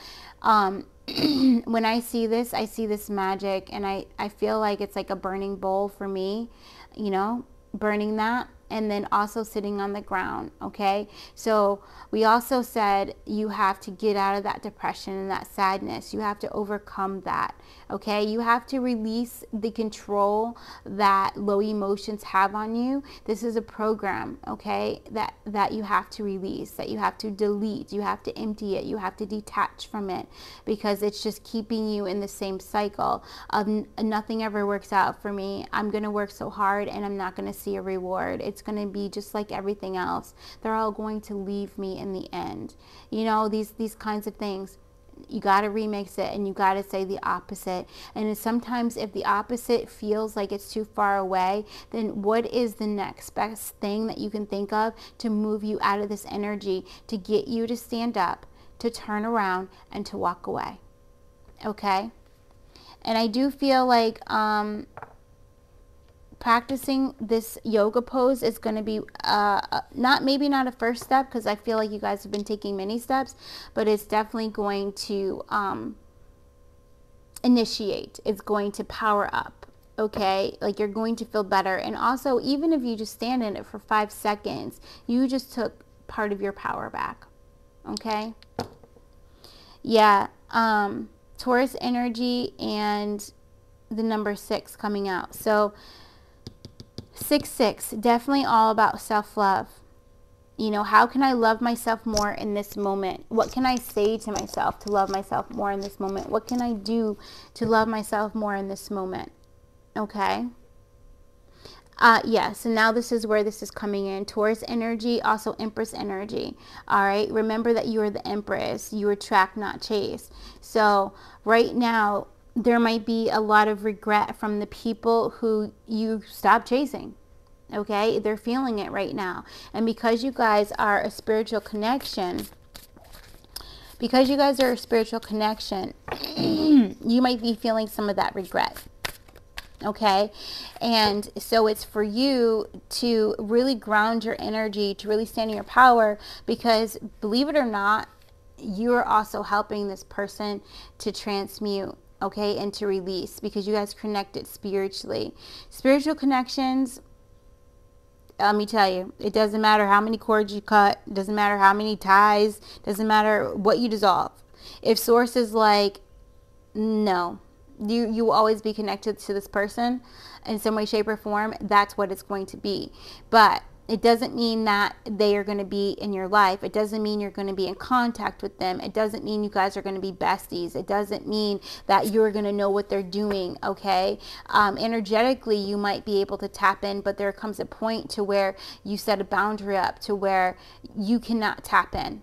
when I see this magic, and I feel like it's like a burning bowl for me, you know, burning that, and then also sitting on the ground, okay? So we also said you have to get out of that depression and that sadness. You have to overcome that, okay? You have to release the control that low emotions have on you. This is a program, okay, that you have to release, that you have to delete, you have to empty it, you have to detach from it, because it's just keeping you in the same cycle of nothing ever works out for me. I'm going to work so hard and I'm not going to see a reward. It's going to be just like everything else. They're all going to leave me in the end. You know, these kinds of things. You got to remix it, and you got to say the opposite. And sometimes if the opposite feels like it's too far away, then what is the next best thing that you can think of to move you out of this energy, to get you to stand up, to turn around, and to walk away? Okay? And I do feel like practicing this yoga pose is going to be maybe not a first step, because I feel like you guys have been taking many steps, but it's definitely going to initiate. It's going to power up, okay? Like you're going to feel better. And also, even if you just stand in it for 5 seconds, you just took part of your power back, okay? Yeah, Taurus energy and the number 6 coming out. So 6-6, definitely all about self-love. You know, how can I love myself more in this moment? What can I say to myself to love myself more in this moment? What can I do to love myself more in this moment? Okay. Yeah, so now this is where this is coming in. Taurus energy, also Empress energy. All right, remember that you are the Empress. You attract, not chase. So right now, there might be a lot of regret from the people who you stopped chasing. Okay, they're feeling it right now. And because you guys are a spiritual connection, you might be feeling some of that regret. Okay, and so it's for you to really ground your energy, to really stand in your power, because believe it or not, you're also helping this person to transmute, okay, and to release, because you guys connected spiritually. Spiritual connections, let me tell you, it doesn't matter how many cords you cut, doesn't matter how many ties, doesn't matter what you dissolve. If source is like, no, you will always be connected to this person in some way, shape, or form, that's what it's going to be. But it doesn't mean that they are going to be in your life. It doesn't mean you're going to be in contact with them. It doesn't mean you guys are going to be besties. It doesn't mean that you're going to know what they're doing, okay? Energetically, you might be able to tap in, but there comes a point to where you set a boundary up to where you cannot tap in.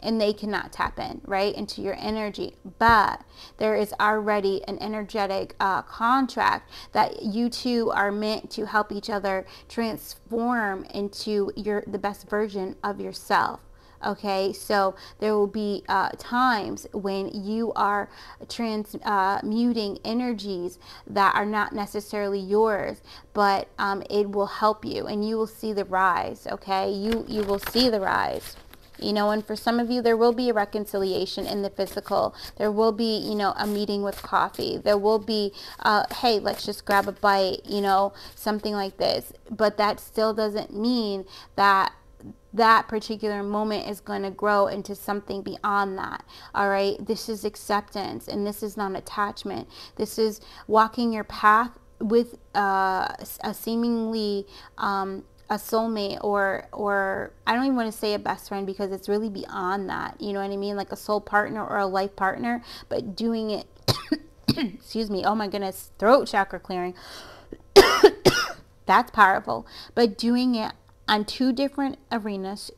And they cannot tap in, right, into your energy. But there is already an energetic contract that you two are meant to help each other transform into the best version of yourself. Okay, so there will be times when you are transmuting energies that are not necessarily yours, but it will help you, and you will see the rise. Okay, you will see the rise. You know, and for some of you, there will be a reconciliation in the physical. There will be, you know, a meeting with coffee. There will be, hey, let's just grab a bite, you know, something like this. But that still doesn't mean that that particular moment is going to grow into something beyond that. All right. This is acceptance, and this is not attachment. This is walking your path with a seemingly a soulmate, or I don't even want to say a best friend, because it's really beyond that. You know what I mean? Like a soul partner or a life partner, but doing it excuse me, oh my goodness, throat chakra clearing. That's powerful. But doing it on two different arenas,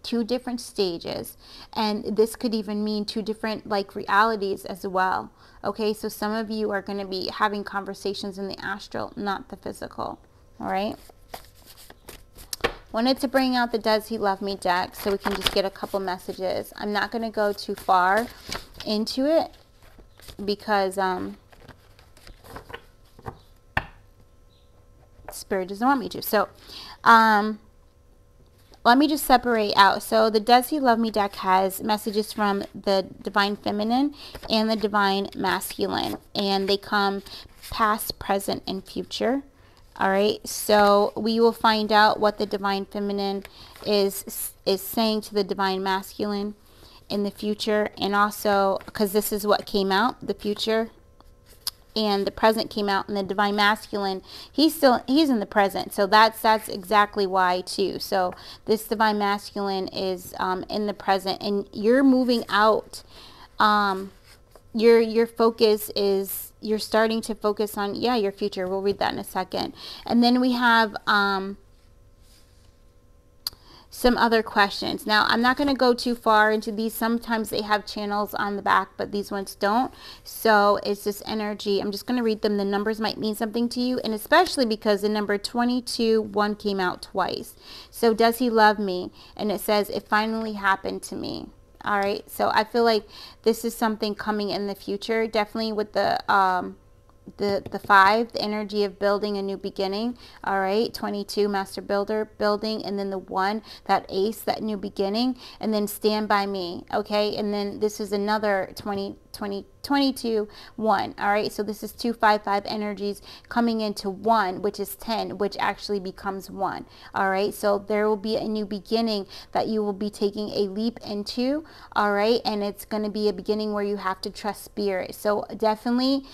two different stages, and this could even mean two different like realities as well. Okay, so some of you are going to be having conversations in the astral, not the physical. All right. Wanted to bring out the Does He Love Me deck so we can just get a couple messages. I'm not going to go too far into it because Spirit doesn't want me to. So let me just separate out. So the Does He Love Me deck has messages from the Divine Feminine and the Divine Masculine, and they come past, present, and future. All right, so we will find out what the Divine Feminine is saying to the Divine Masculine in the future, and also because this is what came out, the future, and the present came out, and the Divine Masculine, he's in the present, so that's exactly why too. So this Divine Masculine is in the present, and you're moving out. Your focus is, you're starting to focus on, yeah, your future. We'll read that in a second. And then we have some other questions. Now, I'm not going to go too far into these. Sometimes they have channels on the back, but these ones don't. So it's just energy. I'm just going to read them. The numbers might mean something to you, and especially because the number 22-1 came out twice. So does he love me? And it says, it finally happened to me. All right, so I feel like this is something coming in the future, definitely with the 5, the energy of building a new beginning. All right, 22, master builder, building, and then the 1, that ace, that new beginning, and then stand by me. Okay, and then this is another 22, 1. All right, so this is 2, 5, 5 energies coming into 1, which is 10, which actually becomes 1. All right, so there will be a new beginning that you will be taking a leap into. All right, and it's going to be a beginning where you have to trust spirit. So definitely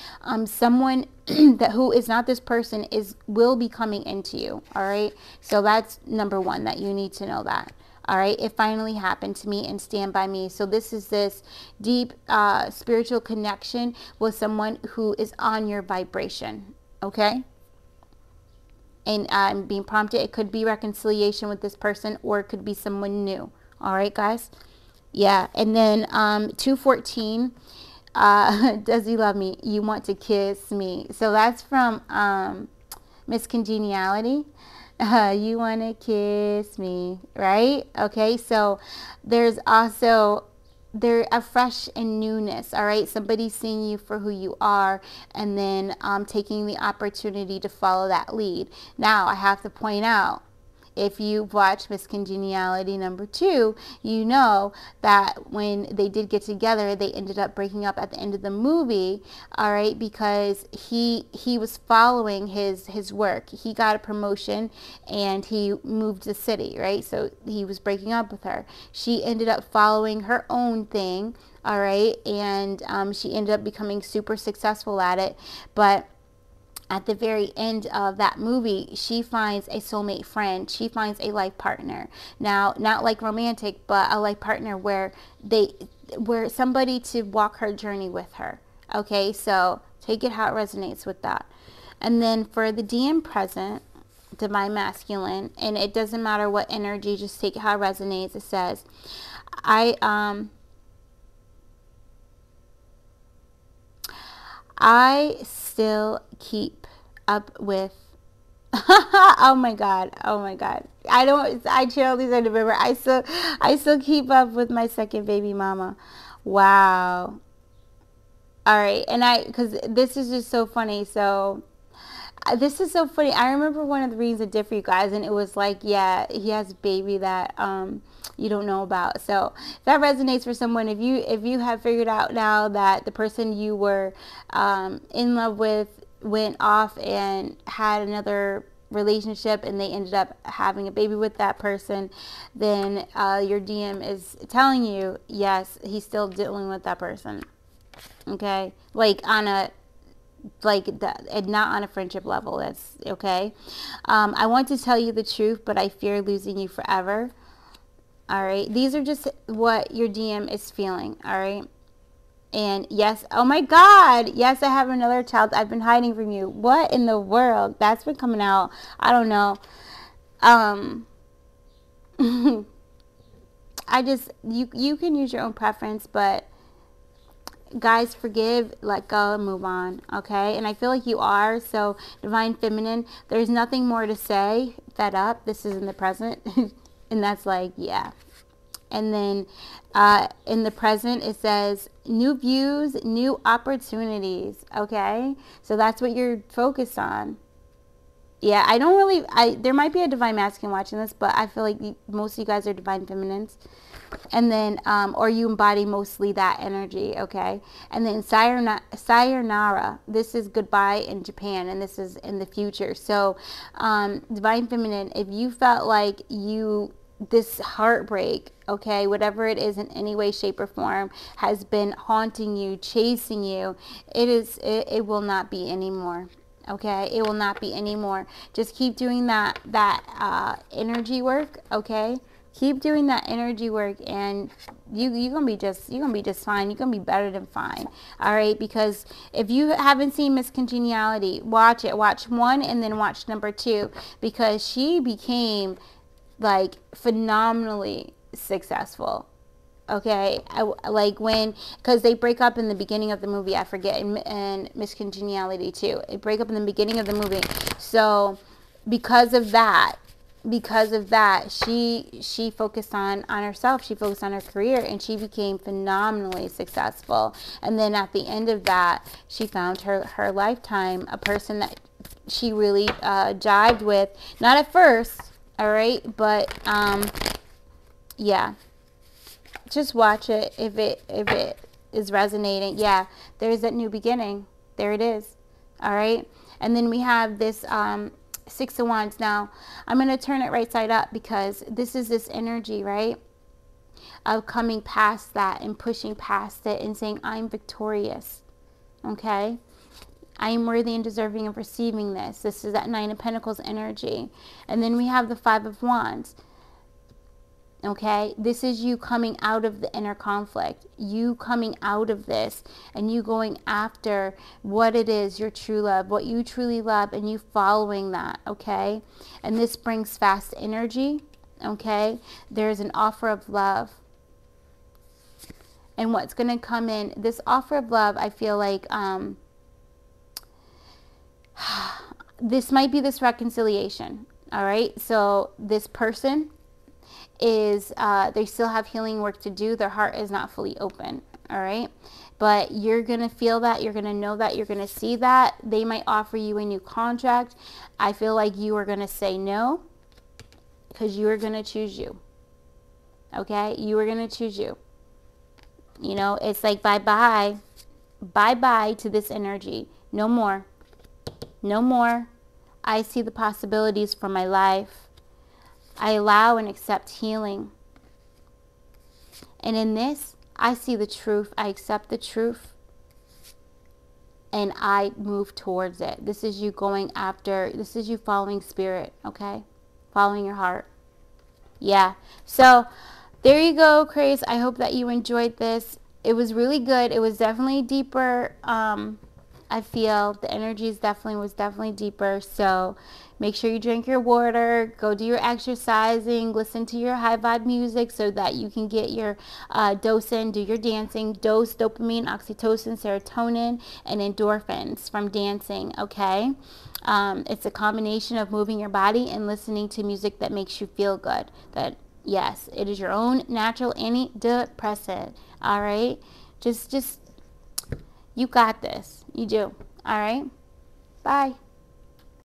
someone that who is not this person will be coming into you. All right, so that's number 1, that you need to know that. All right, it finally happened to me, and stand by me. So this is this deep spiritual connection with someone who is on your vibration. Okay. and I'm being prompted. It could be reconciliation with this person, or it could be someone new. All right, guys. Yeah. And then 214, does he love me? You want to kiss me. So that's from Miss Congeniality. You want to kiss me, right? Okay, so there's also a fresh and newness, all right? Somebody seeing you for who you are, and then taking the opportunity to follow that lead. Now, I have to point out, if you watch Miss Congeniality #2, you know that when they did get together, they ended up breaking up at the end of the movie, all right, because he was following his work. He got a promotion and he moved the city, right? So he was breaking up with her. She ended up following her own thing, all right, and she ended up becoming super successful at it. But at the very end of that movie, she finds a soulmate friend. She finds a life partner. Now, not like romantic, but a life partner where somebody to walk her journey with her. Okay, so take it how it resonates with that. And then for the DM present, divine masculine, and it doesn't matter what energy, just take it how it resonates. It says, I still keep up with oh my god, I channel these in November. I still keep up with my second baby mama. Wow. All right, and because this is just so funny. So this is so funny. I remember one of the readings I did for you guys, and it was like, yeah, he has a baby that you don't know about. So if that resonates for someone, if you have figured out now that the person you were in love with went off and had another relationship and they ended up having a baby with that person, then your DM is telling you, yes, he's still dealing with that person. Okay, like on a not on a friendship level. That's okay. I want to tell you the truth, but I fear losing you forever. All right, these are just what your DM is feeling. All right. And yes, oh my God, yes, I have another child I've been hiding from you. What in the world? That's been coming out. I don't know. You can use your own preference, but guys, forgive, let go, and move on, okay? And I feel like you are. So divine feminine, there's nothing more to say. Fed up, this is in the present. And that's like, yeah. And then in the present, it says new views, new opportunities, okay? So that's what you're focused on. Yeah, I don't really, there might be a divine masculine watching this, but I feel like most of you guys are divine feminines. And then, or you embody mostly that energy, okay? And then sayonara, this is goodbye in Japan, and this is in the future. So divine feminine, if you felt like this heartbreak, okay, whatever it is in any way, shape, or form, has been haunting you, chasing you, it will not be anymore. Okay, it will not be anymore. Just keep doing that energy work, okay? Keep doing that energy work, and you're gonna be just fine. You're gonna be better than fine. All right, because if you haven't seen Miss Congeniality, watch it. Watch 1 and then watch #2, because she became like phenomenally successful. Okay, because they break up in the beginning of the movie. I forget, and Miss Congeniality too. They break up in the beginning of the movie. So because of that, she focused on herself. She focused on her career, and she became phenomenally successful. And then at the end of that, she found her lifetime, a person that she really jived with. Not at first, all right, but yeah. Just watch it if it is resonating. Yeah, there's that new beginning. There it is. All right, and then we have this 6 of Wands. Now I'm going to turn it right side up, because this is this energy, right, of coming past that and pushing past it and saying, I'm victorious. Okay, I am worthy and deserving of receiving this. This is that 9 of Pentacles energy. And then we have the 5 of Wands. Okay, this is you coming out of the inner conflict, you coming out of this, and you going after what it is, your true love, what you truly love, and you following that. Okay, and this brings fast energy. Okay, there's an offer of love, and what's going to come in this offer of love, I feel like this might be this reconciliation. All right, so this person is they still have healing work to do. Their heart is not fully open. All right, but you're gonna feel that, you're gonna know that, you're gonna see that. They might offer you a new contract. I feel like you are gonna say no, because you are gonna choose you. Okay, you are gonna choose you. You know, it's like bye-bye to this energy. No more, no more. I see the possibilities for my life. I allow and accept healing. And in this, I see the truth. I accept the truth. And I move towards it. This is you going after, this is you following spirit, okay? Following your heart. Yeah. So there you go, Aquarius. I hope that you enjoyed this. It was really good. It was definitely deeper. I feel the energy was definitely deeper. So make sure you drink your water, go do your exercising, listen to your high vibe music so that you can get your dose in, do your dancing, dose dopamine, oxytocin, serotonin, and endorphins from dancing, okay? It's a combination of moving your body and listening to music that makes you feel good. That, yes, it is your own natural antidepressant, all right? Just you got this. You do. All right? Bye.